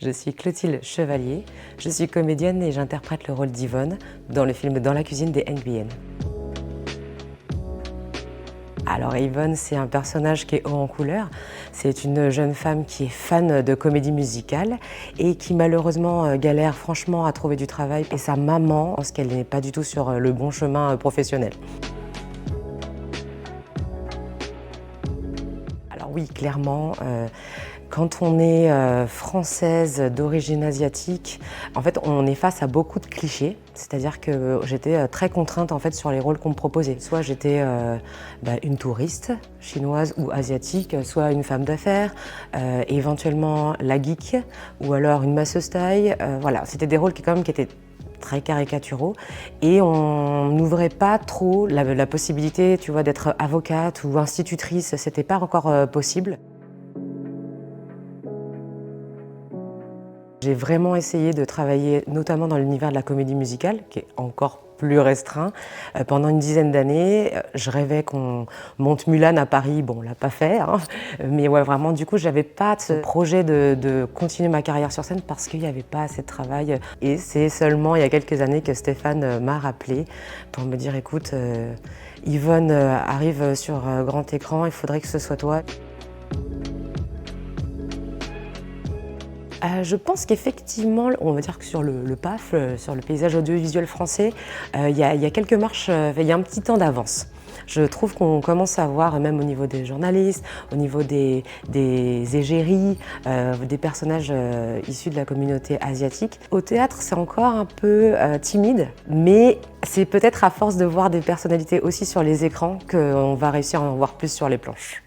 Je suis Clotilde Chevalier, je suis comédienne et j'interprète le rôle d'Yvonne dans le film Dans la cuisine des NBN. Alors Yvonne, c'est un personnage qui est haut en couleur. C'est une jeune femme qui est fan de comédie musicale et qui malheureusement galère franchement à trouver du travail. Et sa maman pense qu'elle n'est pas du tout sur le bon chemin professionnel. Alors oui, clairement, quand on est française d'origine asiatique, en fait, on est face à beaucoup de clichés. C'est-à-dire que j'étais très contrainte en fait sur les rôles qu'on me proposait. Soit j'étais une touriste chinoise ou asiatique, soit une femme d'affaires, éventuellement la geek, ou alors une masseuse taille. Voilà, c'était des rôles qui étaient très caricaturaux et on n'ouvrait pas trop la possibilité, tu vois, d'être avocate ou institutrice. C'était pas encore possible. J'ai vraiment essayé de travailler notamment dans l'univers de la comédie musicale, qui est encore plus restreint. Pendant une dizaine d'années, je rêvais qu'on monte Mulan à Paris. Bon, on l'a pas fait, hein. Mais ouais, vraiment, du coup, j'avais pas ce projet de continuer ma carrière sur scène parce qu'il n'y avait pas assez de travail. Et c'est seulement il y a quelques années que Stéphane m'a rappelé pour me dire, écoute, Yvonne arrive sur grand écran, il faudrait que ce soit toi. Je pense qu'effectivement, on va dire que sur le PAF, sur le paysage audiovisuel français, il y a quelques marches, il y a un petit temps d'avance. Je trouve qu'on commence à voir, même au niveau des journalistes, au niveau des égéries, des personnages issus de la communauté asiatique. Au théâtre, c'est encore un peu timide, mais c'est peut-être à force de voir des personnalités aussi sur les écrans qu'on va réussir à en voir plus sur les planches.